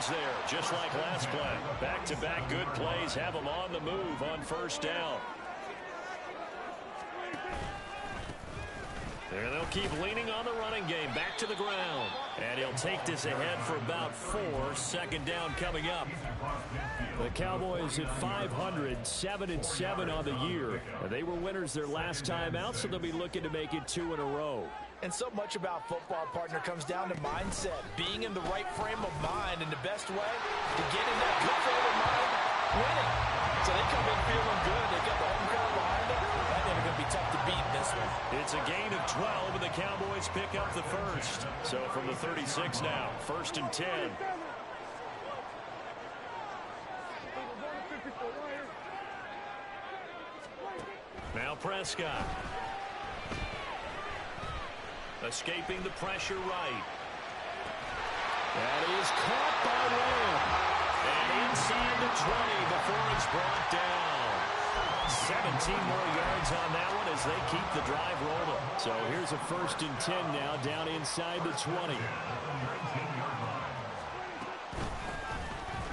yards there, just like last play. Back-to-back good plays have him on the move on first down. And they'll keep leaning on the running game. Back to the ground. And he'll take this ahead for about 4. Second down coming up. The Cowboys at 500, 7-7 on the year. They were winners their last time out, so they'll be looking to make it 2 in a row. And so much about football, partner, comes down to mindset. Being in the right frame of mind, and the best way to get in that good frame of mind, winning. So they come in feeling good. They got the home crowd behind them. That never going to be tough to beat in this one. It's a gain of 12, and the Cowboys pick up the first. So from the 36 now, 1st and 10. Now Prescott. Escaping the pressure right. That is caught by Lamb. And inside the 20 before it's brought down. 17 more yards on that one as they keep the drive rolling. So here's a 1st and 10 now down inside the 20.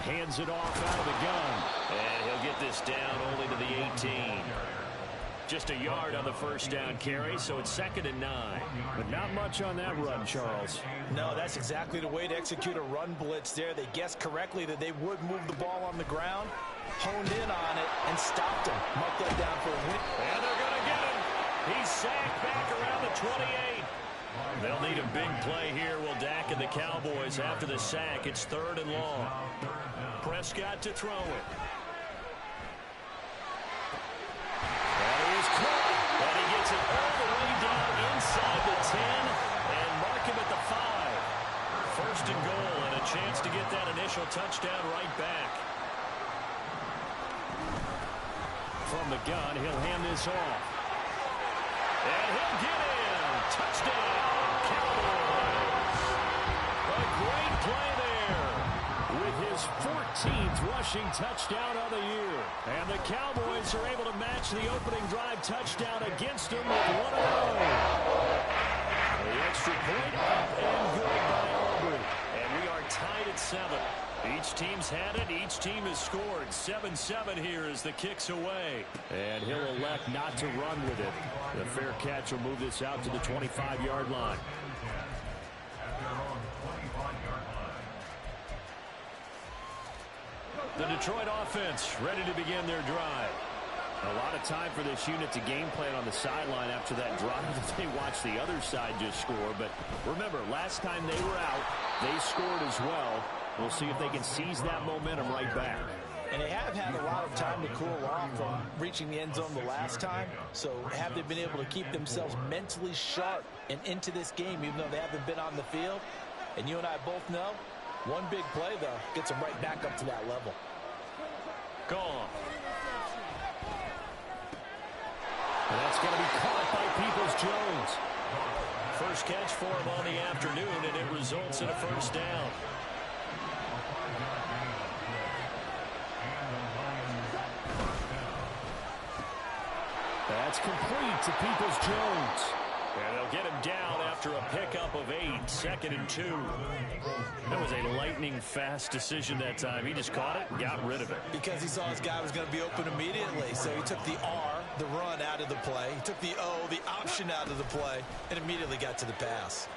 Hands it off out of the gun. And he'll get this down only to the 18. Just a yard on the first down carry, so it's 2nd and 9. But not much on that run, Charles. No, that's exactly the way to execute a run blitz there. They guessed correctly that they would move the ball on the ground, honed in on it, and stopped him. Mark that down for a win. And they're going to get him. He's sacked back around the 28. They'll need a big play here. Will Dak and the Cowboys after the sack. It's 3rd and long. Prescott to throw it. And he gets it all the way down inside the 10 and mark him at the 5. 1st and goal and a chance to get that initial touchdown right back. From the gun, he'll hand this off. And he'll get in. Touchdown, Cowboys. A great play there with his 14th rushing touchdown of the year. And the Cowboys are able to match the opening drive touchdown against them with 1 of their own. The extra point up and good by Aubrey. And we are tied at 7. Each team's had it. Each team has scored. 7-7 here as the kick's away. And he'll elect not to run with it. The fair catch will move this out to the 25-yard line. The Detroit offense ready to begin their drive. A lot of time for this unit to game plan on the sideline after that drive. They watched the other side just score. But remember, last time they were out, they scored as well. We'll see if they can seize that momentum right back. And they have had a lot of time to cool off from reaching the end zone the last time. So have they been able to keep themselves mentally sharp and into this game, even though they haven't been on the field? And you and I both know, one big play, though, gets them right back up to that level. Gone. And that's going to be caught by Peoples-Jones. First catch for him on the afternoon, and it results in a 1st down. That's complete to Peoples-Jones. And they'll get him down after a pickup of 8, 2nd and 2. That was a lightning-fast decision that time. He just caught it and got rid of it. Because he saw his guy was going to be open immediately. So he took the R, the run, out of the play. He took the O, the option, out of the play, and immediately got to the pass.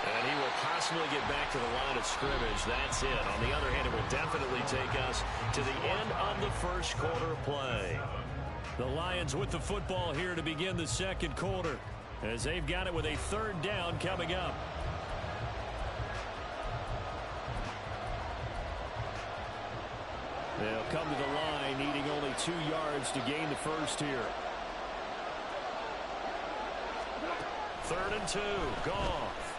And he will possibly get back to the line of scrimmage. That's it. On the other hand, it will definitely take us to the end of the first quarter play. The Lions with the football here to begin the second quarter, as they've got it with a 3rd down coming up. They'll come to the line needing only 2 yards to gain the first here. 3rd and 2. Goff.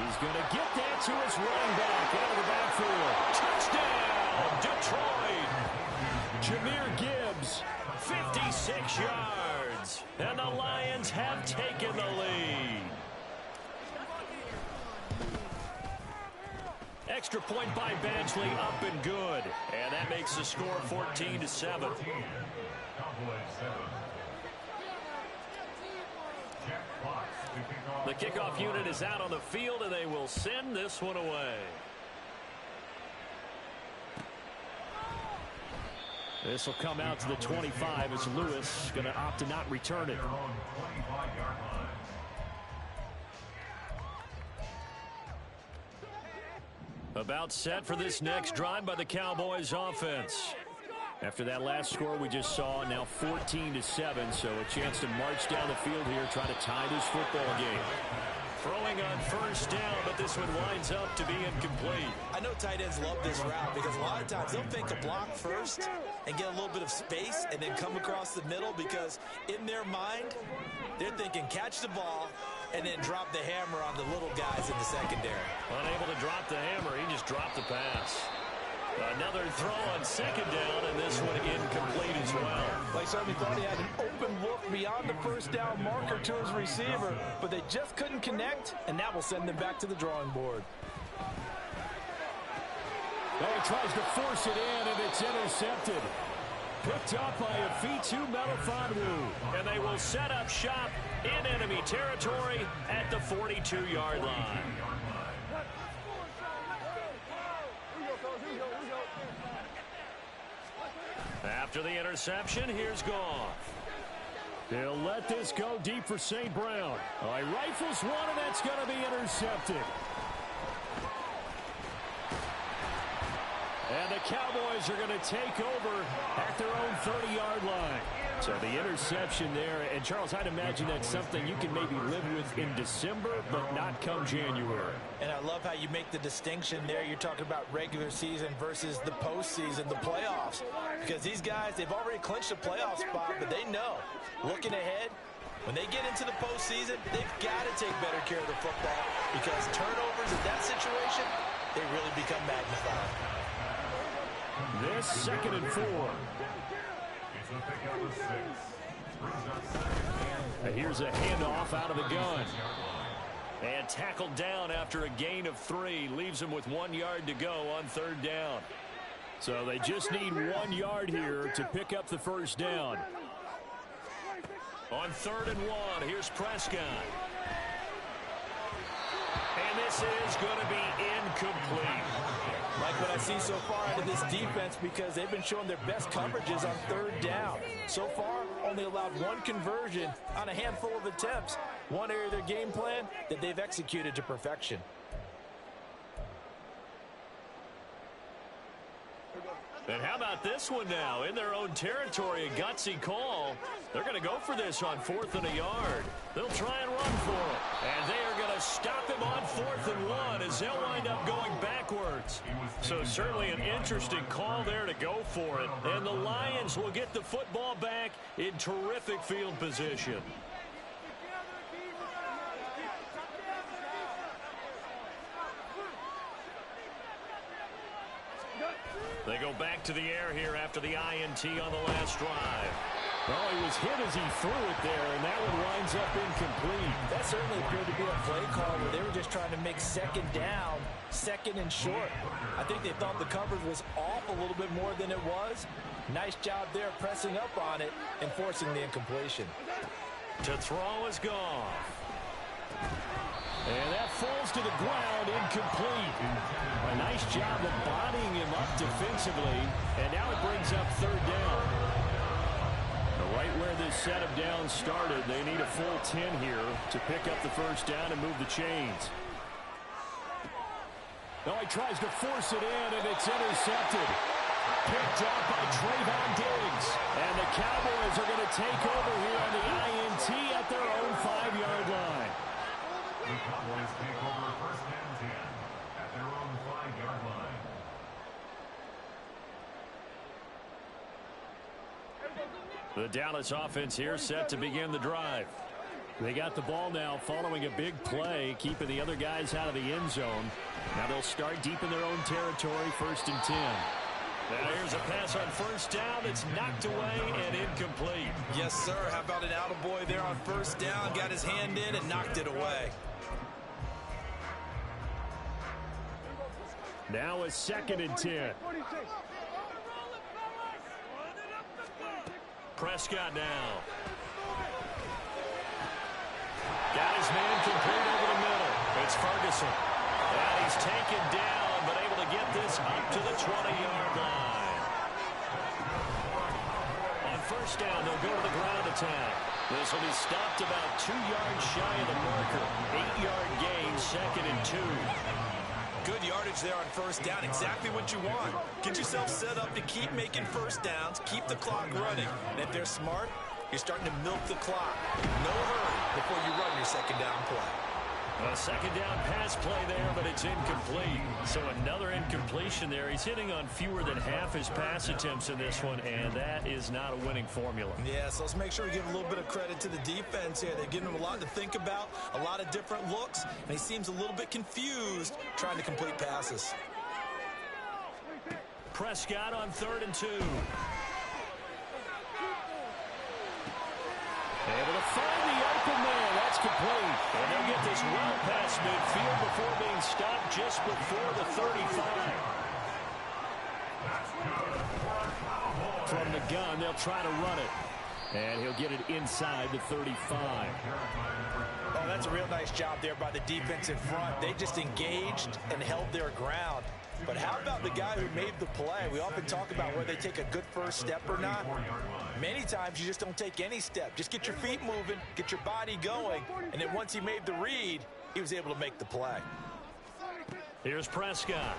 He's going to get that to his running back out of the backfield. Touchdown, Detroit. Jahmyr Gibbs, 56 yards. And the Lions have taken the lead. Extra point by Badgley, up and good. And that makes the score 14-7. The kickoff unit is out on the field, and they will send this one away. This will come out to the 25 as Lewis going to opt to not return it. About set for this next drive by the Cowboys offense. After that last score we just saw, now 14-7, so a chance to march down the field here, try to tie this football game. Throwing on first down, but this one winds up to be incomplete. I know tight ends love this route because a lot of times they'll think a block first and get a little bit of space and then come across the middle, because in their mind, they're thinking catch the ball and then drop the hammer on the little guys in the secondary. Unable to drop the hammer, he just dropped the pass. Another throw on second down, and this one incomplete as well. They certainly thought he had an open look beyond the first down marker to his receiver, but they just couldn't connect, and that will send them back to the drawing board. Oh, he tries to force it in, and it's intercepted. Picked up by Afitu Melifonwu, and they will set up shop in enemy territory at the 42-yard line. After the interception, here's Goff. He'll let this go deep for St. Brown. Oh, he rifles one, and that's going to be intercepted. And the Cowboys are going to take over at their own 30-yard line. So the interception there, and Charles, I'd imagine that's something you can maybe live with in December, but not come January. And I love how you make the distinction there. You're talking about regular season versus the postseason, the playoffs. Because these guys, they've already clinched a playoff spot, but they know, looking ahead, when they get into the postseason, they've got to take better care of the football, because turnovers in that situation, they really become magnified. This 2nd and 4. And here's a handoff out of the gun. And tackled down after a gain of 3. Leaves him with 1 yard to go on 3rd down. So they just need 1 yard here to pick up the first down. On 3rd and 1, here's Prescott. And this is going to be incomplete. Like what I see so far out of this defense, because they've been showing their best coverages on 3rd down. So far, only allowed 1 conversion on a handful of attempts. One area of their game plan that they've executed to perfection. And how about this one now? In their own territory, a gutsy call. They're going to go for this on 4th and a yard. They'll try and run for it. And they are going to stop him on 4th and 1 as they'll wind up going backwards. So certainly an interesting call there to go for it. And the Lions will get the football back in terrific field position. They go back to the air here after the INT on the last drive. Well, he was hit as he threw it there, and that one winds up incomplete. That certainly appeared to be a play call where they were just trying to make 2nd down, 2nd and short. I think they thought the coverage was off a little bit more than it was. Nice job there pressing up on it and forcing the incompletion. To throw is Goff. And that falls to the ground, incomplete. A nice job of bodying him up defensively, and now it brings up 3rd down. Right where this set of downs started, they need a full 10 here to pick up the first down and move the chains. Oh, he tries to force it in, and it's intercepted. Picked up by Trayvon Diggs. And the Cowboys are going to take over here on the INT at their own 5-yard line. The Cowboys take over 1st and 10 at their own 5-yard line. The Dallas offense here set to begin the drive. They got the ball now following a big play, keeping the other guys out of the end zone. Now they'll start deep in their own territory, 1st and 10. Now here's a pass on 1st down that's knocked away and incomplete. Yes, sir. How about an attaboy there on 1st down? Got his hand in and knocked it away. Now a 2nd and 10. Prescott now. Got his man it's Ferguson. And he's taken down, but able to get this up to the 20-yard line. On first down, they'll go to the ground attack. This will be stopped about 2 yards shy of the marker. 8-yard gain, 2nd and 2. Good yardage there on first down. Exactly what you want. Get yourself set up to keep making first downs, keep the clock running. And if they're smart, you're starting to milk the clock. No hurry before you run your second down play. A second down pass play there, but it's incomplete. So another incompletion there. He's hitting on fewer than half his pass attempts in this one, and that is not a winning formula. Yeah, so let's make sure we give a little bit of credit to the defense here. They're giving him a lot to think about, a lot of different looks, and he seems a little bit confused trying to complete passes. Prescott on 3rd and 2. Able to find the open man. That's complete. And they'll get this well past midfield before being stopped just before the 35. From the gun, they'll try to run it. And he'll get it inside the 35. Oh, that's a real nice job there by the defense in front. They just engaged and held their ground. But how about the guy who made the play? We often talk about whether they take a good first step or not. Many times you just don't take any step. Just get your feet moving, get your body going, and then once he made the read, he was able to make the play. Here's Prescott.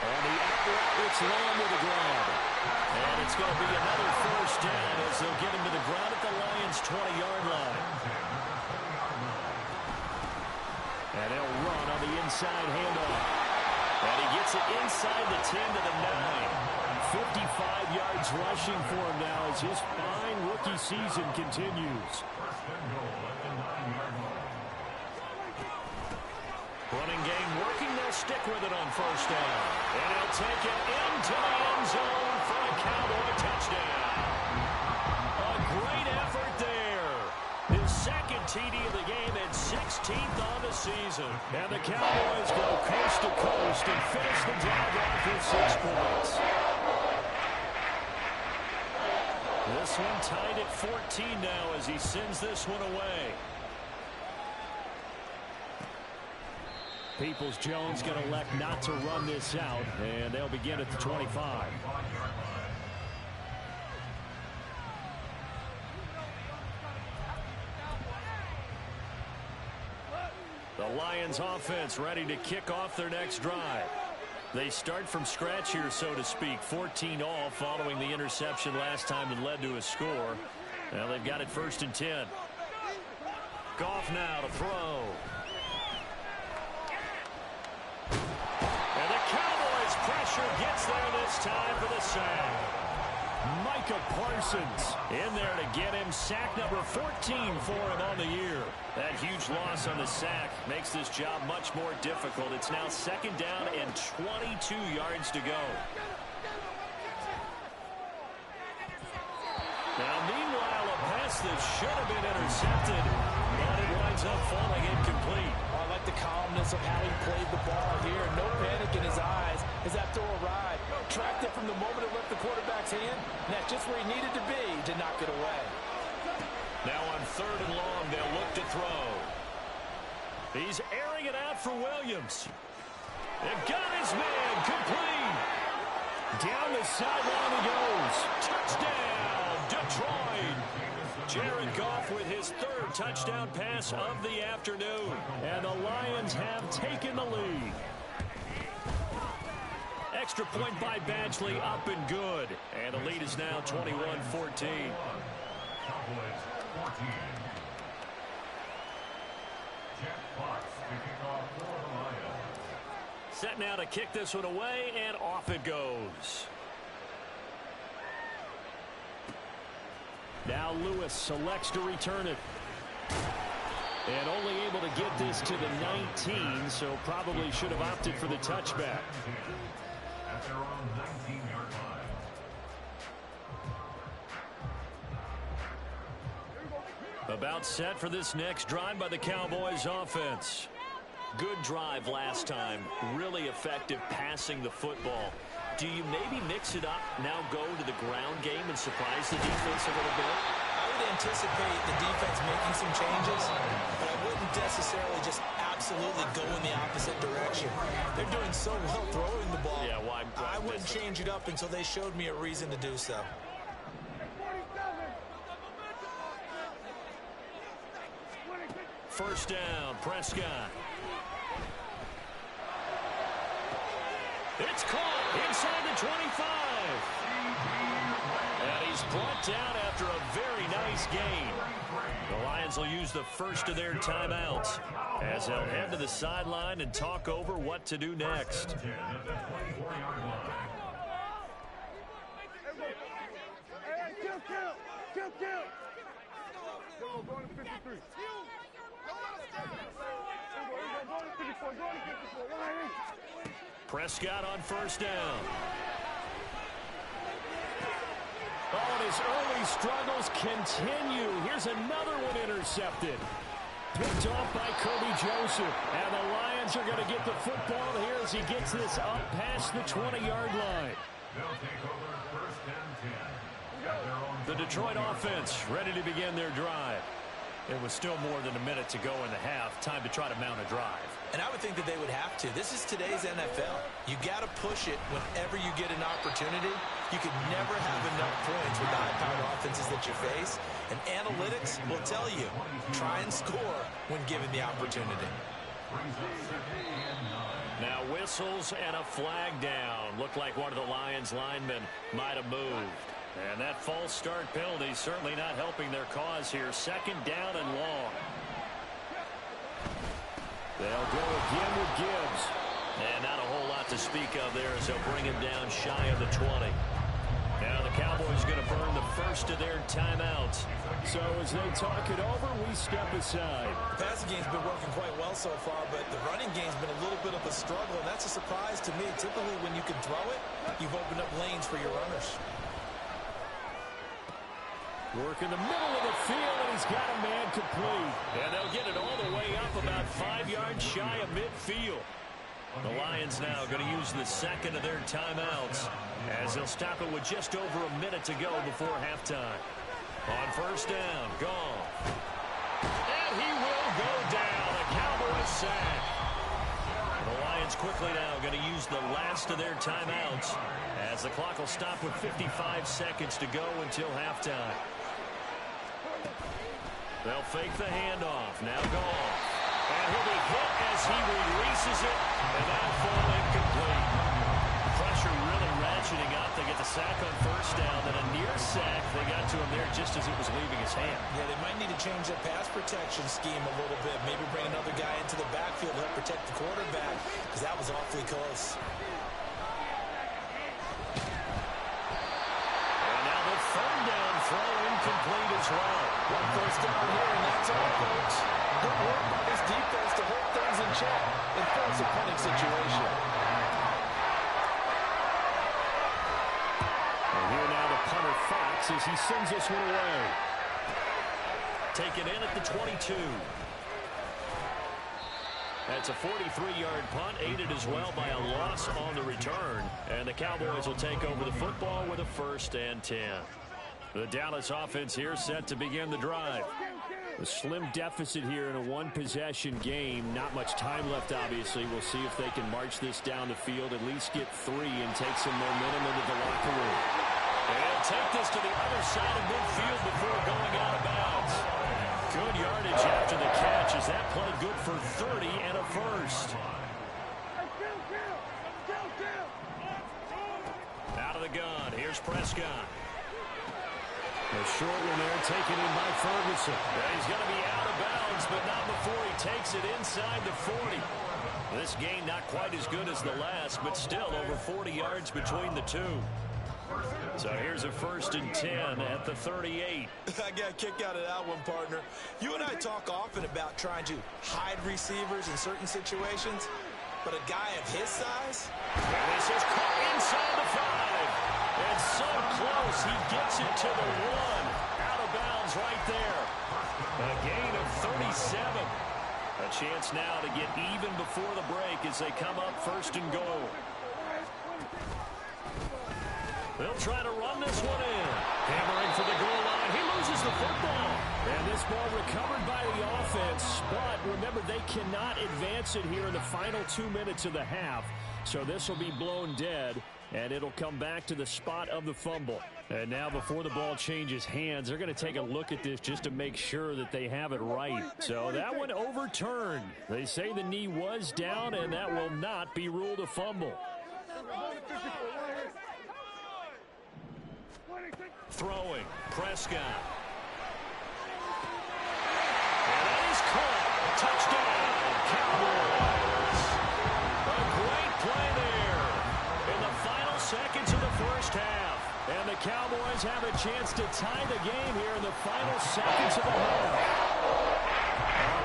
On the outright, it's Lamb with a grab. And it's going to be another first down as they'll get him to the ground at the Lions' 20-yard line. And they'll run on the inside handoff. And he gets it inside the 10 to the 9. 55 yards rushing for him now as his fine rookie season continues. Running game working. They'll stick with it on first down. And he'll take it into the end zone for a Cowboy touchdown. A great effort there. His second TD of the game and 16th on the season. And the Cowboys go coast to coast and finish the drive off with 6 points. This one tied at 14 now as he sends this one away. Peoples-Jones going to elect not to run this out, and they'll begin at the 25. The Lions offense ready to kick off their next drive. They start from scratch here, so to speak. 14 all following the interception last time that led to a score. Well, they've got it 1st and 10. Goff now to throw. And the Cowboys pressure gets there this time for the sack. Micah Parsons in there to get him sack number 14 for him on the year. That huge loss on the sack makes this job much more difficult. It's now 2nd down and 22 yards to go. Now, meanwhile, a pass that should have been intercepted, but it winds up falling incomplete. I like the calmness of how he played the ball here. No panic in his eyes as that throw arrived. Tracked it from the moment it left the quarterback's hand, and that's just where he needed to be to knock it away. Now on 3rd and long, they'll look to throw. He's airing it out for Williams. They've got his man complete. Down the sideline he goes. Touchdown, Detroit. Jared Goff with his 3rd touchdown pass of the afternoon. And the Lions have taken the lead. Extra point by Badgley, up and good. And the lead is now 21-14. Set now to kick this one away, and off it goes. Now Lewis selects to return it. And only able to get this to the 19, so probably should have opted for the touchback. At their own 19-yard line. About set for this next drive by the Cowboys offense. Good drive last time. Really effective passing the football. Do you maybe mix it up, now go to the ground game and surprise the defense a little bit? I would anticipate the defense making some changes, but I wouldn't necessarily just absolutely go in the opposite direction. They're doing so well throwing the ball. Yeah, why I wouldn't change it up until they showed me a reason to do so. First down, Prescott. It's caught inside the 25. And he's brought down after a very nice gain. The Lions will use the first of their timeouts as they'll head to the sideline and talk over what to do next. Prescott on first down. Oh, and his early struggles continue. Here's another one intercepted. Picked off by Kirby Joseph. And the Lions are going to get the football here as he gets this up past the 20-yard line. They'll take over first and 10. The Detroit offense ready to begin their drive. It was still more than a minute to go in the half. Time to try to mount a drive. And I would think that they would have to. This is today's NFL. You got to push it whenever you get an opportunity. You could never have enough points with the high-powered offenses that you face. And analytics will tell you, try and score when given the opportunity. Now whistles and a flag down. Looked like one of the Lions linemen might have moved. And that false start penalty certainly not helping their cause here. Second down and long. They'll go again with Gibbs. And not a whole lot to speak of there as they'll bring him down shy of the 20. Now the Cowboys are going to burn the first of their timeouts. So as they talk it over, we step aside. The passing game's been working quite well so far, but the running game's been a little bit of a struggle, and that's a surprise to me. Typically, when you can throw it, you've opened up lanes for your runners. Work in the middle of the field, and he's got a man complete. And they'll get it all the way up about 5 yards shy of midfield. The Lions now going to use the second of their timeouts as they'll stop it with just over a minute to go before halftime. On first down, gone. And he will go down. A Cowboys sack. The Lions quickly now going to use the last of their timeouts as the clock will stop with 55 seconds to go until halftime. They'll fake the handoff. Now gone. And he'll be hit as he releases it. And that'll fall incomplete. Pressure really ratcheting up. They get the sack on first down. Then a near sack. They got to him there just as it was leaving his hand. Yeah, they might need to change their pass protection scheme a little bit. Maybe bring another guy into the backfield to help protect the quarterback, because that was awfully close. And now the third down throw incomplete as well. One first down here, and that's all, folks. Good work by this defense to hold things in check and force a punting situation. And here now the punter Fox as he sends this one away. Taken in at the 22. That's a 43-yard punt, aided as well by a loss on the return. And the Cowboys will take over the football with a 1st and 10. The Dallas offense here set to begin the drive. A slim deficit here in a one-possession game. Not much time left, obviously. We'll see if they can march this down the field, at least get 3 and take some momentum into the locker room. And take this to the other side of midfield before going out of bounds. Good yardage after the catch as that play good for 30 and a first. Out of the gun. Here's Prescott. A short one there taken in by Ferguson. Yeah, he's going to be out of bounds, but not before he takes it inside the 40. This gain not quite as good as the last, but still over 40 yards between the two. So here's a 1st and 10 at the 38. I got a kick out of that one, partner. You and I talk often about trying to hide receivers in certain situations, but a guy of his size? And this is caught inside the 5. And so close, he gets it to the 1. Out of bounds right there. A gain of 37. A chance now to get even before the break as they come up 1st and goal. They'll try to run this one in. Hammering for the goal line. He loses the football. And this ball recovered by the offense. But remember, they cannot advance it here in the final 2 minutes of the half. So this will be blown dead, and it'll come back to the spot of the fumble. And now before the ball changes hands, they're going to take a look at this just to make sure that they have it right. So that one overturned. They say the knee was down, and that will not be ruled a fumble. Throwing, Prescott. And that is caught. Touchdown, Cowboys. A great play there in the final seconds of the first half. And the Cowboys have a chance to tie the game here in the final seconds of the half.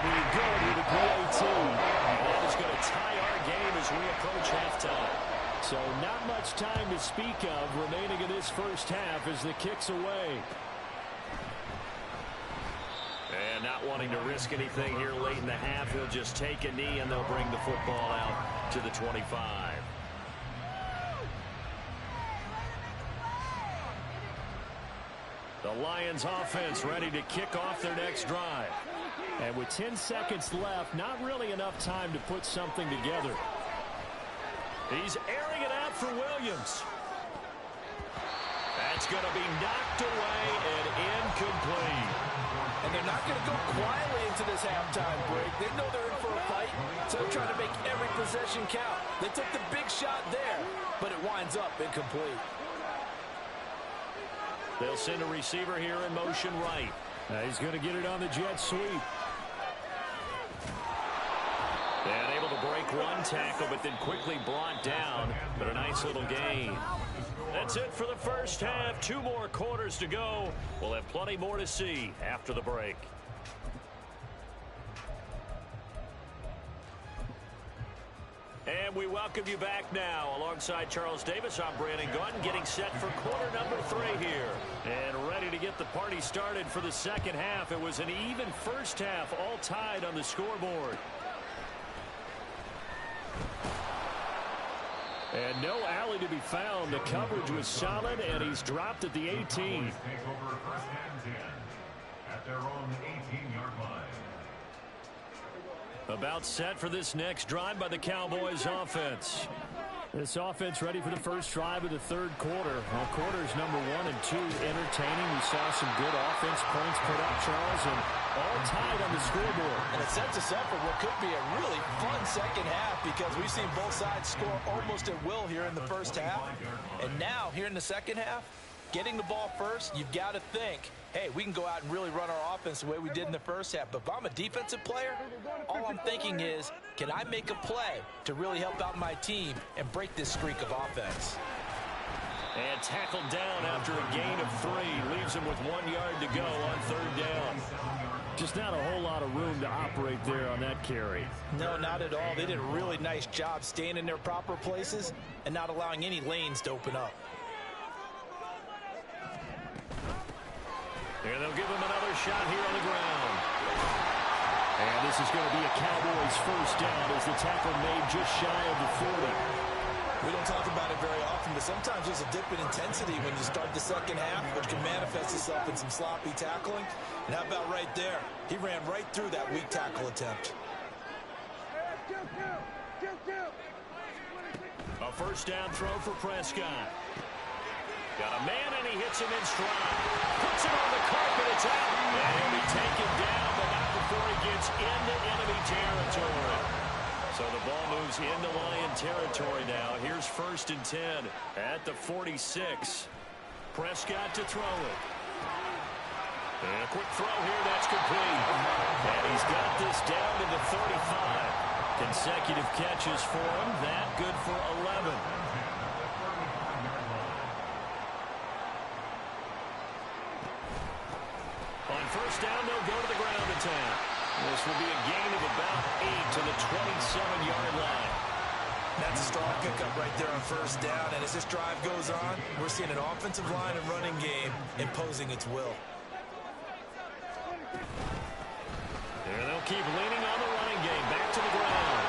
We go to the goal 18. And that is going to tie our game as we approach halftime. So not much time to speak of remaining in this first half as the kick's away. And not wanting to risk anything here late in the half, he'll just take a knee and they'll bring the football out to the 25. The Lions offense ready to kick off their next drive. And with 10 seconds left, not really enough time to put something together. He's airing it out for Williams. That's going to be knocked away and incomplete. And they're not going to go quietly into this halftime break. They know they're in for a fight, so they're trying to make every possession count. They took the big shot there, but it winds up incomplete. They'll send a receiver here in motion right. He's going to get it on the jet sweep. And able to break one tackle, but then quickly brought down. But a nice little gain. That's it for the first half. 2 more quarters to go. We'll have plenty more to see after the break. And we welcome you back now. Alongside Charles Davis, I'm Brandon Gunn, getting set for quarter number 3 here. And ready to get the party started for the second half. It was an even first half, all tied on the scoreboard. And no alley to be found. The coverage was solid, and he's dropped at the 18. Take over first and 10 at their own 18-yard line. About set for this next drive by the Cowboys offense. This offense ready for the first drive of the third quarter. Well, quarters number 1 and 2 entertaining. We saw some good offense points put up, Charles, and all tied on the scoreboard. And it sets us up for what could be a really fun second half because we've seen both sides score almost at will here in the first half. And now, here in the second half, getting the ball first, you've got to think, hey, we can go out and really run our offense the way we did in the first half. But if I'm a defensive player, all I'm thinking is, can I make a play to really help out my team and break this streak of offense? And tackled down after a gain of 3. Leaves him with 1 yard to go on third down. Just not a whole lot of room to operate there on that carry. No, not at all. They did a really nice job staying in their proper places and not allowing any lanes to open up. And they'll give him another shot here on the ground. And this is going to be a Cowboys first down as the tackle made just shy of the 40. We don't talk about it very often, but sometimes there's a dip in intensity when you start the second half, which can manifest itself in some sloppy tackling. And how about right there? He ran right through that weak tackle attempt. A first down throw for Prescott. Got a man, and he hits him in stride. Puts it on the carpet. It's out. And he'll be taken down, but not before he gets into enemy territory. So the ball moves into Lion territory now. Here's first and 10 at the 46. Prescott to throw it. And a quick throw here. That's complete. And he's got this down to the 35. Consecutive catches for him. That good for 11. On first down, they'll go to the ground attack. This will be a gain of about 8 to the 27-yard line. That's a strong pickup right there on first down. And as this drive goes on, we're seeing an offensive line and running game imposing its will. And they'll keep leaning on the running game. Back to the ground.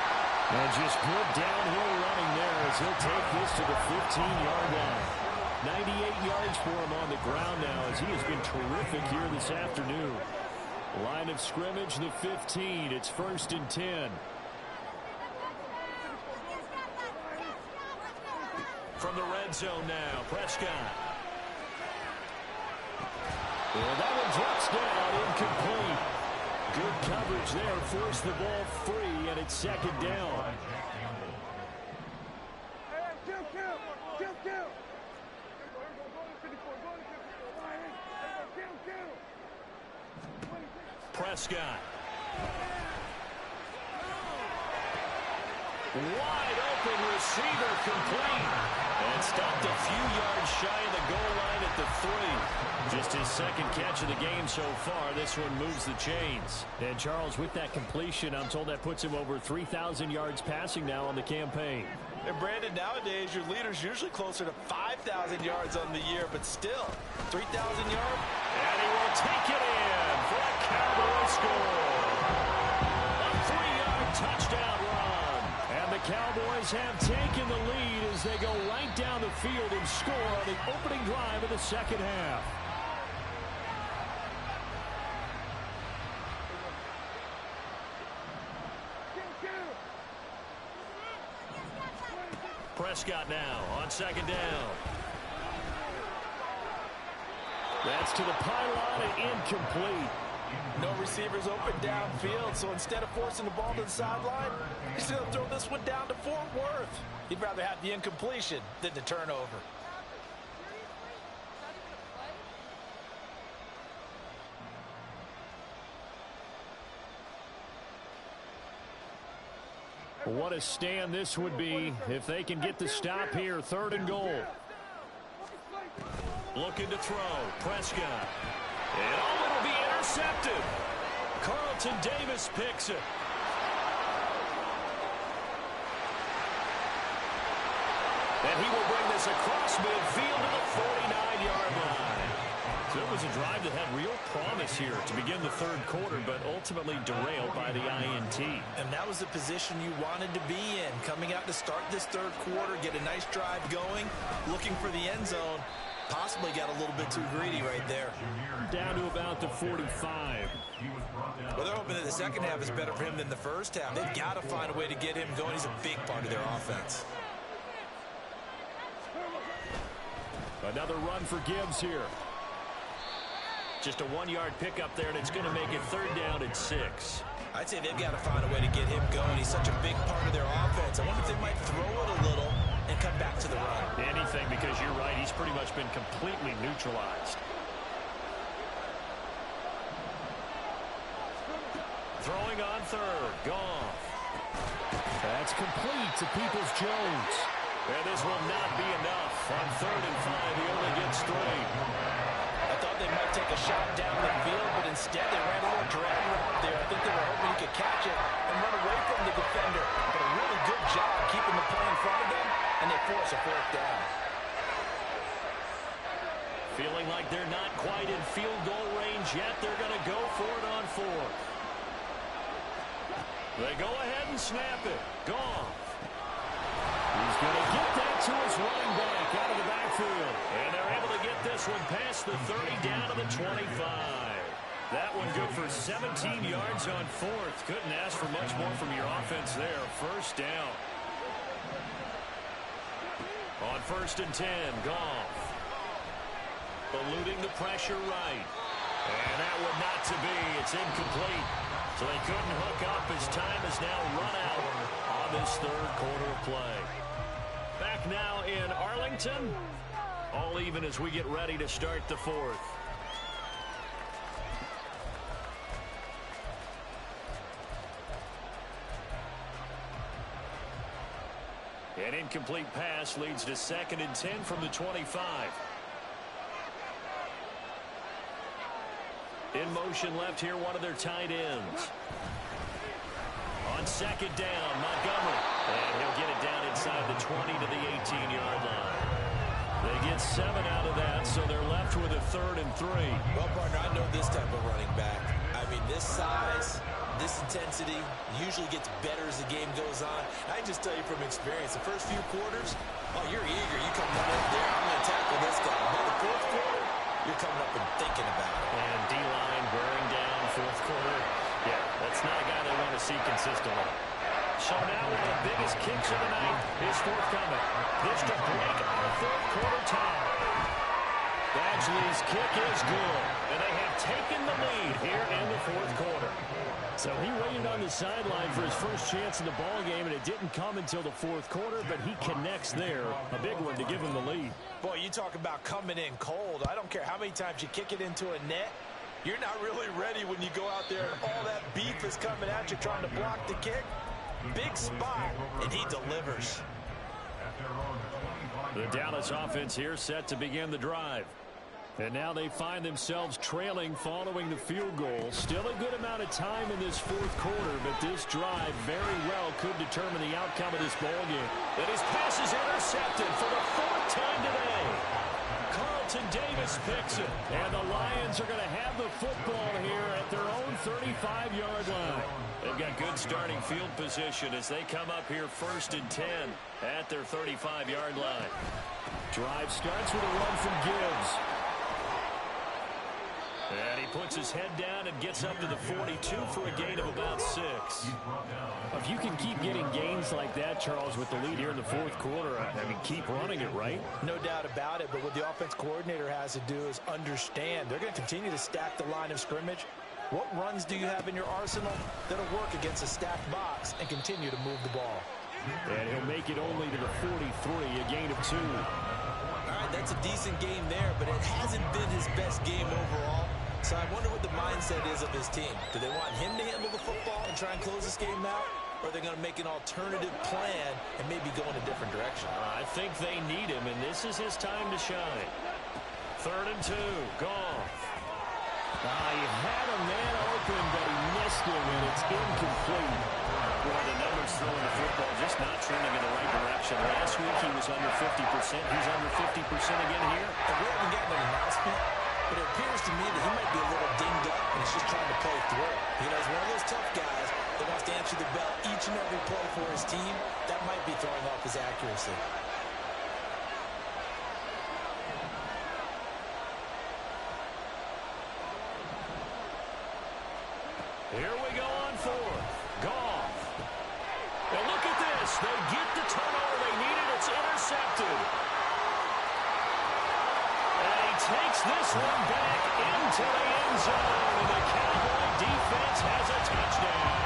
And just good downhill running there as he'll take this to the 15-yard line. 98 yards for him on the ground now as he has been terrific here this afternoon. Line of scrimmage, the 15. It's 1st and 10. From the red zone now, Prescott. Well, that one drops down, incomplete. Good coverage there, forced the ball free, and it's 2nd down. Prescott. Wide open receiver, complete. And stopped a few yards shy of the goal line at the 3. Just his 2nd catch of the game so far. This one moves the chains. And Charles, with that completion, I'm told that puts him over 3,000 yards passing now on the campaign. And Brandon, nowadays your leader's usually closer to 5,000 yards on the year, but still 3,000 yards. And he will take it in for a Cowboy score. A 3-yard touchdown run. And the Cowboys have taken the lead as they go right down the field and score on the opening drive of the 2nd half. Prescott now on 2nd down. That's to the pylon and incomplete. No receivers open downfield, so instead of forcing the ball to the sideline, he's going to throw this one down to Fort Worth. He'd rather have the incompletion than the turnover. What a stand this would be if they can get the stop here. 3rd and goal. Looking to throw. Prescott. And it'll be intercepted. Carlton Davis picks it. And he will bring this across midfield to the 49-yard line. So it was a drive that had real promise here to begin the 3rd quarter, but ultimately derailed by the INT. And that was the position you wanted to be in. Coming out to start this 3rd quarter, get a nice drive going, looking for the end zone. Possibly got a little bit too greedy right there. Down to about the 45. Well, they're hoping that the 2nd half is better for him than the 1st half. They've got to find a way to get him going. He's a big part of their offense. Another run for Gibbs here. Just a 1-yard pickup there, and it's going to make it 3rd down and 6. I'd say they've got to find a way to get him going. He's such a big part of their offense. I wonder if they might throw it a little and come back to the run. Anything, because you're right. He's pretty much been completely neutralized. Throwing on 3rd. Goff. That's complete to Peoples-Jones. And this will not be enough. On 3rd and 5, he only gets 3. I thought they might take a shot down the field, but instead they ran a little drag route there. I think they were hoping he could catch it and run away from the defender. But a really good job keeping the play in front of them, and they force a 4th down. Feeling like they're not quite in field goal range yet. They're going to go for it on 4th. They go ahead and snap it. Goff. He's going to get that to his running back out of the backfield. And they're able to get this one past the 30 down to the 25. That one good for 17 yards on 4th. Couldn't ask for much more from your offense there. 1st down. On 1st and 10, Goff. Eluding the pressure right. And that one not to be. It's incomplete. So they couldn't hook up as time has now run out on this 3rd quarter of play. Back now in Arlington. All even as we get ready to start the 4th. An incomplete pass leads to 2nd and 10 from the 25. In motion left here, one of their tight ends. On 2nd down, Montgomery. And he'll get it down inside the 20 to the 18-yard line. They get 7 out of that, so they're left with a 3rd and 3. Well, partner, I know this type of running back. I mean, this size, this intensity intensity. It usually gets better as the game goes on. I can just tell you from experience, the first few quarters, oh, you're eager. You come right up there. I'm going to tackle this guy. By the fourth quarter, you're coming up and thinking about it. And D-line wearing down fourth quarter. Yeah, that's not a guy they want to see consistently. So now one of the biggest kicks of the night is forthcoming. This to break our fourth quarter tie. Badgley's kick is good, and they have taken the lead here in the fourth quarter. So he waited on the sideline for his first chance in the ball game, and it didn't come until the fourth quarter, but he connects there. A big one to give him the lead. Boy, you talk about coming in cold. I don't care how many times you kick it into a net. You're not really ready when you go out there and all that beef is coming at you trying to block the kick. Big spot, and he delivers. The Dallas offense here set to begin the drive. And now they find themselves trailing following the field goal. Still a good amount of time in this fourth quarter, but this drive very well could determine the outcome of this ball game. And his pass is intercepted for the fourth time today. Carlton Davis picks it, and the Lions are going to have the football here at their own 35-yard line. They've got good starting field position as they come up here 1st and 10 at their 35-yard line. Drive starts with a run from Gibbs. And he puts his head down and gets up to the 42 for a gain of about 6. If you can keep getting gains like that, Charles, with the lead here in the fourth quarter, I mean, keep running it, right? No doubt about it, but what the offense coordinator has to do is understand they're going to continue to stack the line of scrimmage. What runs do you have in your arsenal that'll work against a stacked box and continue to move the ball? And he'll make it only to the 43, a gain of 2. All right, that's a decent game there, but it hasn't been his best game overall. So I wonder what the mindset is of his team. Do they want him to handle the football and try and close this game out? Or are they going to make an alternative plan and maybe go in a different direction? I think they need him, and this is his time to shine. 3rd and 2, Goff. He had a man open, but he missed him, and it's incomplete. Boy, the numbers throwing the football just not trending in the right direction. Last week he was under 50%. He's under 50% again here. And we haven't gotten an announcement, but it appears to me that he might be a little dinged up, and he's just trying to play through. You know, he's one of those tough guys that wants to answer the bell each and every play for his team. That might be throwing off his accuracy. Here we go on 4th. Goff. And look at this. They get the turnover they needed. It's intercepted. And he takes this one back into the end zone. And the Cowboy defense has a touchdown.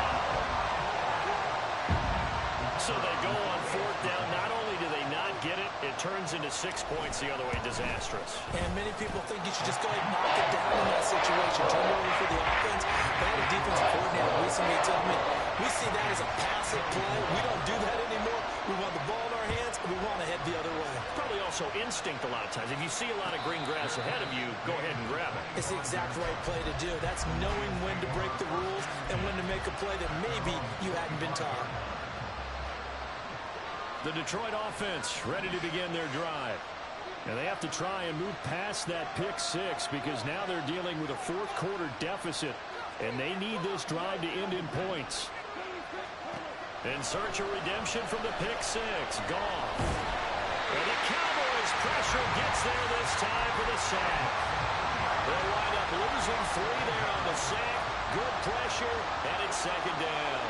So they go on 4th down. Not only do they not get it, it turns into 6 points the other way. Disastrous. And many people think you should just go ahead and knock it down in that situation. Turn it over for the offense. But I had a defensive coordinator recently tell me, we see that as a passive play. We don't do that anymore. We want the ball in our hands, and we want to head the other way. Probably also instinct a lot of times. If you see a lot of green grass ahead of you, go ahead and grab it. It's the exact right play to do. That's knowing when to break the rules and when to make a play that maybe you hadn't been taught. The Detroit offense ready to begin their drive. And they have to try and move past that pick 6 because now they're dealing with a fourth quarter deficit. And they need this drive to end in points. In search of redemption from the pick 6. Goff. And the Cowboys pressure gets there this time for the sack. They'll wind up losing 3 there on the sack. Good pressure, and it's 2nd down.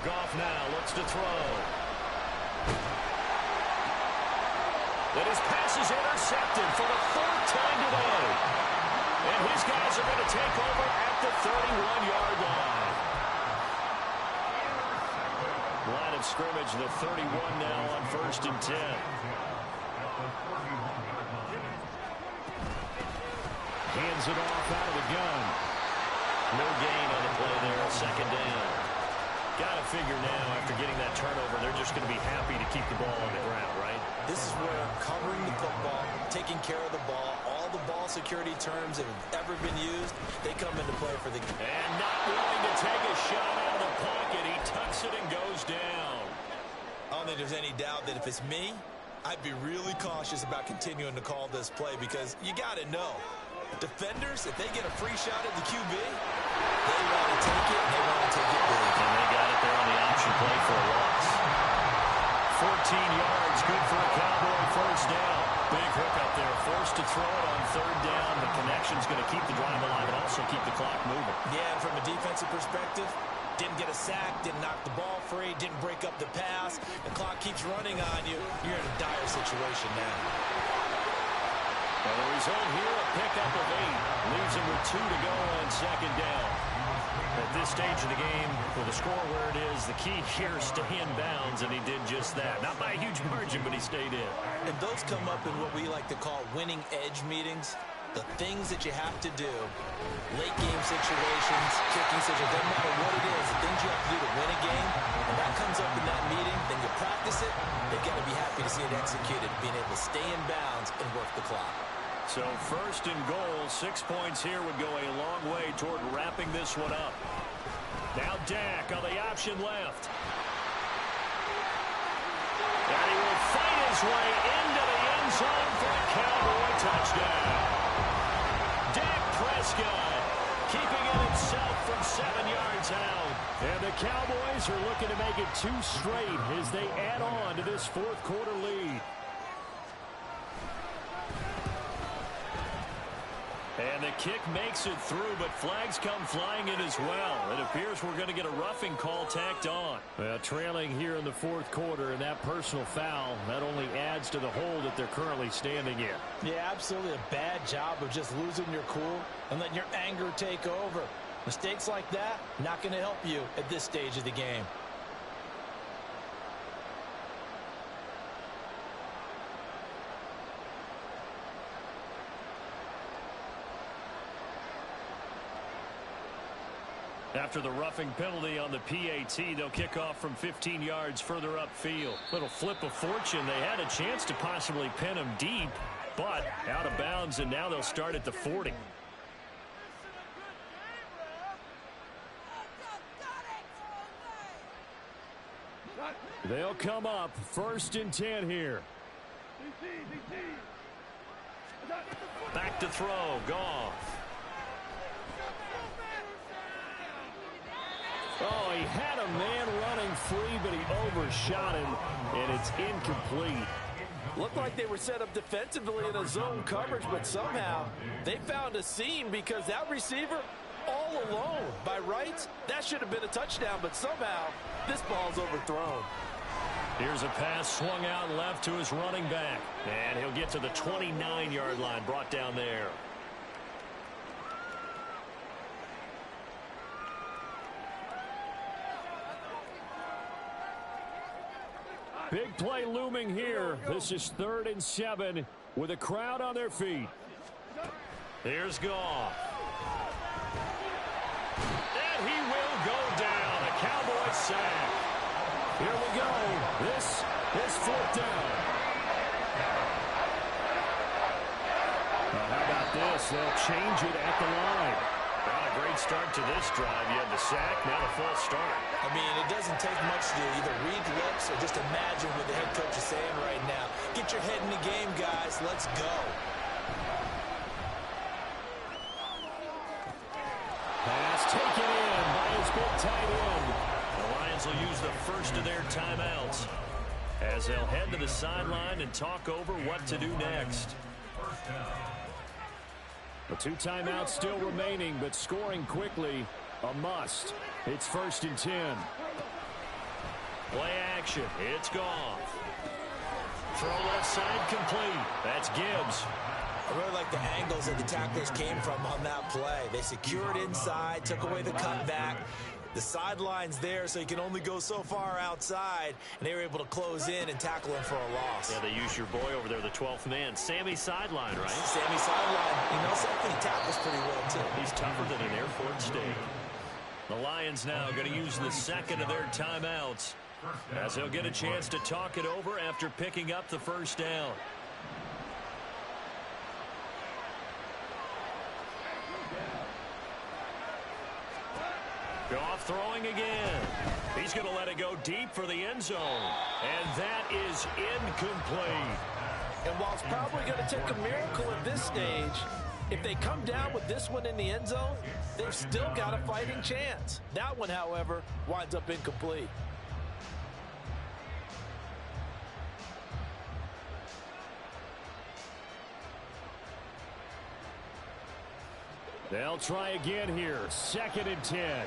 Goff now looks to throw. And his pass is intercepted for the 4th time today. And his guys are going to take over at the 31-yard line. Line of scrimmage, the 31 now on 1st and 10. Hands it off out of the gun. No gain on the play there, 2nd down. Got to figure now, after getting that turnover, they're just going to be happy to keep the ball on the ground, right? This is where covering the football, taking care of the ball, all the ball security terms that have ever been used, they come into play for the game. And not willing to take a shot out of the pocket. He tucks it and goes down. I don't think there's any doubt that if it's me, I'd be really cautious about continuing to call this play because you got to know, defenders, if they get a free shot at the QB, they want to take it, and they want to take it big. And they got it there on the option play for a loss. 14 yards, good for a Cowboy first down. Big hook up there, forced to throw it on third down. The connection's going to keep the drive alive and also keep the clock moving. Yeah, and from a defensive perspective, didn't get a sack, didn't knock the ball free, didn't break up the pass. The clock keeps running on you. You're in a dire situation now. Well, the result here, a pickup of 8. Leaves him with 2 to go on second down. At this stage of the game, with the score where it is, the key here, stay in bounds, and he did just that. Not by a huge margin, but he stayed in. And those come up in what we like to call winning edge meetings. The things that you have to do, late game situations, kicking situations, doesn't matter what it is, the things you have to do to win a game, and that comes up in that meeting, then you practice it, they've got to be happy to see it executed, being able to stay in bounds and work the clock. So first and goal, 6 points here would go a long way toward wrapping this one up. Now Dak on the option left. And he will fight his way into the end zone for a Cowboy touchdown. Dak Prescott keeping it himself from 7 yards out. And the Cowboys are looking to make it 2 straight as they add on to this fourth quarter lead. And the kick makes it through, but flags come flying in as well. It appears we're going to get a roughing call tacked on. Well, trailing here in the fourth quarter, and that personal foul, that only adds to the hole that they're currently standing in. Yeah, absolutely a bad job of just losing your cool and letting your anger take over. Mistakes like that, not going to help you at this stage of the game. After the roughing penalty on the PAT, they'll kick off from 15 yards further upfield. Little flip of fortune. They had a chance to possibly pin him deep, but out of bounds, and now they'll start at the 40. They'll come up 1st and 10 here. Back to throw. Goff. Oh, he had a man running free, but he overshot him, and it's incomplete. Looked like they were set up defensively in a zone coverage, but somehow they found a seam because that receiver all alone. By rights, that should have been a touchdown, but somehow this ball's overthrown. Here's a pass swung out left to his running back, and he'll get to the 29-yard line, brought down there. Big play looming here. This is 3rd and 7 with a crowd on their feet. Here's Goff. And he will go down. A Cowboy sack. Here we go. This is 4th down. Well, how about this? They'll change it at the line. Well, a great start to this drive. You had the sack, now the false start. I mean, it doesn't take much to either read lips or just imagine what the head coach is saying right now. Get your head in the game, guys. Let's go. Pass taken in by his big tight end. The Lions will use the first of their timeouts as they'll head to the sideline and talk over what to do next. The 2 timeouts still remaining, but scoring quickly, a must. It's 1st and 10. Play action. It's Goff. Throw left side complete. That's Gibbs. I really like the angles that the tacklers came from on that play. They secured inside, took away the cutback. The sideline's there, so you can only go so far outside, and they were able to close in and tackle him for a loss. Yeah, they used your boy over there, the 12th man. Sammy sideline, right? Sammy sideline. You know something? He tackles pretty well, too. He's tougher than an airport steak. The Lions now going to use the second of their timeouts as they'll get a chance to talk it over after picking up the first down. Goff throwing again. He He's going to let it go deep for the end zone. And that is incomplete. And while it's probably going to take a miracle at this stage, if they come down with this one in the end zone, they've still got a fighting chance. That one, however, winds up incomplete. They'll try again here. 2nd and 10.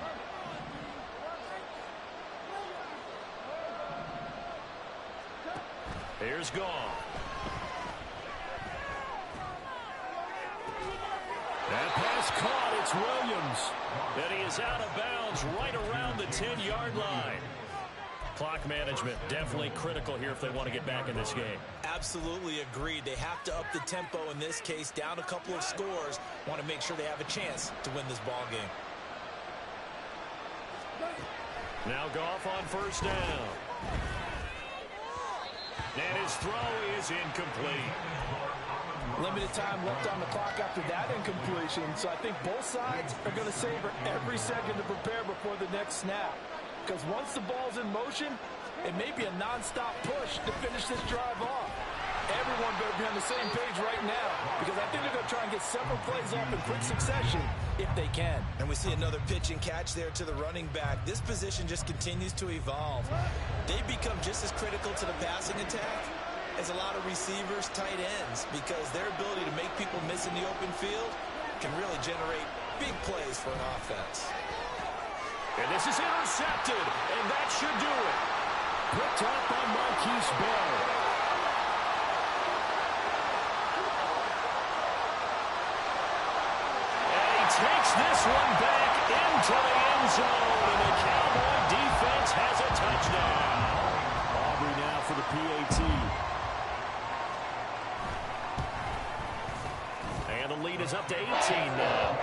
Here's Gone. That pass caught. It's Williams. And he is out of bounds right around the 10-yard line. Clock management definitely critical here if they want to get back in this game. Absolutely agreed. They have to up the tempo in this case, down a couple of scores. Want to make sure they have a chance to win this ball game. Now Goff on 1st down. And his throw is incomplete. Limited time left on the clock after that incompletion, so I think both sides are going to savor every second to prepare before the next snap. Because once the ball's in motion, it may be a nonstop push to finish this drive off. Everyone better be on the same page right now, because I think they're going to try and get several plays off in quick succession if they can. And we see another pitch and catch there to the running back. This position just continues to evolve. They become just as critical to the passing attack as a lot of receivers, tight ends, because their ability to make people miss in the open field can really generate big plays for an offense. And this is intercepted, and that should do it. Picked up by Marquise Bell. And he takes this one back into the end zone, and the Cowboy defense has a touchdown. Aubrey now for the PAT. And the lead is up to 18 now.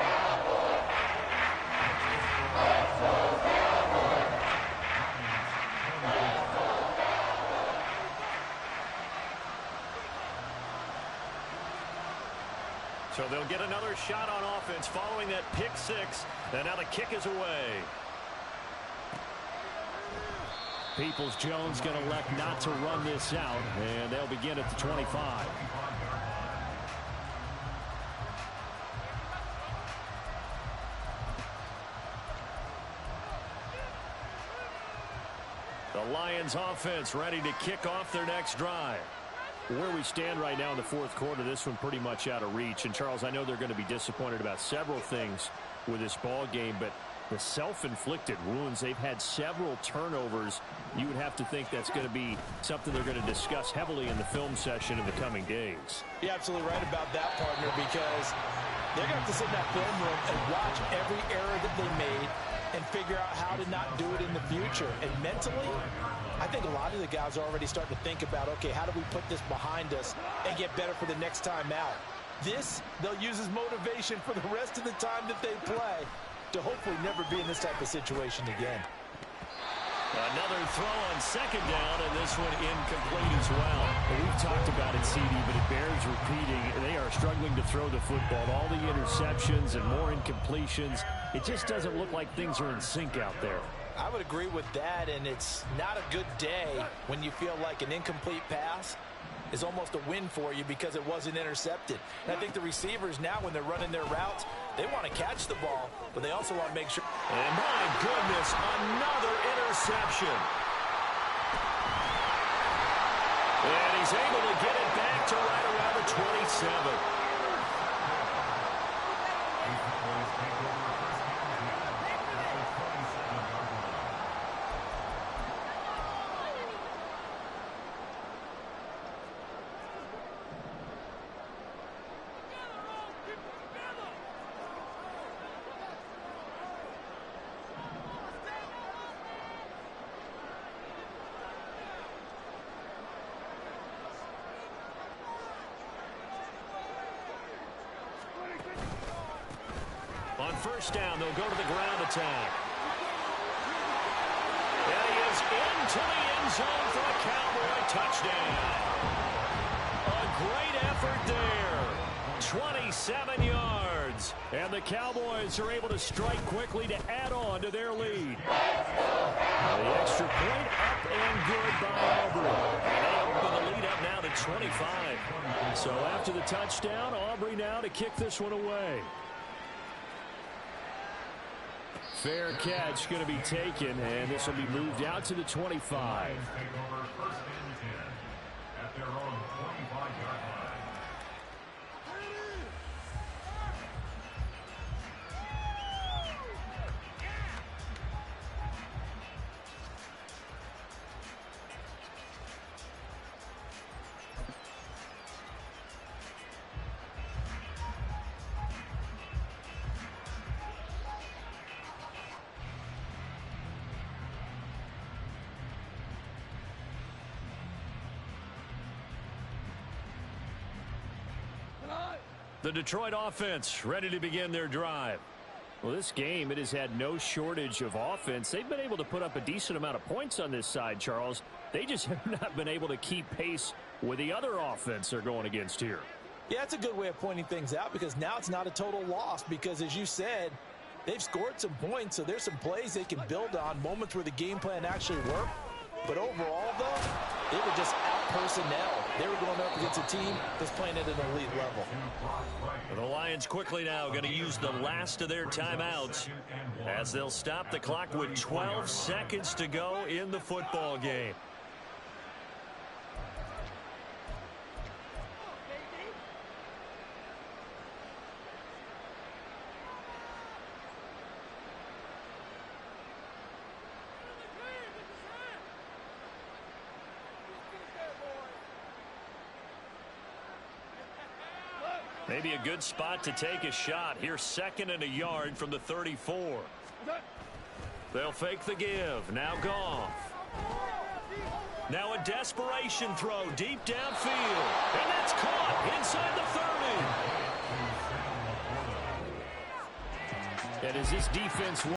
So they'll get another shot on offense following that pick six. And now the kick is away. Peoples-Jones going to elect not to run this out, and they'll begin at the 25. The Lions offense ready to kick off their next drive. Where we stand right now in the 4th quarter, this one pretty much out of reach. And, Charles, I know they're going to be disappointed about several things with this ball game, but the self-inflicted wounds, they've had several turnovers. You would have to think that's going to be something they're going to discuss heavily in the film session in the coming days. You're absolutely right about that, partner, because they're going to have to sit in that film room and watch every error that they made and figure out how to not do it in the future. And mentally, I think a lot of the guys are already starting to think about, okay, how do we put this behind us and get better for the next time out? This, they'll use as motivation for the rest of the time that they play to hopefully never be in this type of situation again. Another throw on 2nd down, and this one incomplete as well. We've talked about it, CD, but it bears repeating. They are struggling to throw the football. All the interceptions and more incompletions. It just doesn't look like things are in sync out there. I would agree with that, and it's not a good day when you feel like an incomplete pass is almost a win for you because it wasn't intercepted. And I think the receivers now, when they're running their routes, they want to catch the ball, but they also want to make sure. And my goodness, another interception. And he's able to get it back to right around the 27. On 1st down, they'll go to the ground attack. And he is into the end zone for a Cowboy touchdown. A great effort there. 27 yards. yards. And the Cowboys are able to strike quickly to add on to their lead. The extra point up and good by Aubrey. They open the lead up now to 25. So after the touchdown, Aubrey now to kick this one away. Fair catch going to be taken, and this will be moved out to the 25. Take over first and 10 at their own 25-yard line. The Detroit offense ready to begin their drive. Well, this game, it has had no shortage of offense. They've been able to put up a decent amount of points on this side, Charles. They just have not been able to keep pace with the other offense they're going against here. Yeah, that's a good way of pointing things out, because now it's not a total loss, because as you said, they've scored some points, so there's some plays they can build on, moments where the game plan actually worked. But overall, though, they were just out-personnel. They were going up against a team that's playing at an elite level. The Lions quickly now going to use the last of their timeouts as they'll stop the clock with 12 seconds to go in the football game. Maybe a good spot to take a shot. Here's 2nd and a yard from the 34. They'll fake the give. Now Goff. Now a desperation throw deep downfield. And that's caught inside the 30. And as this defense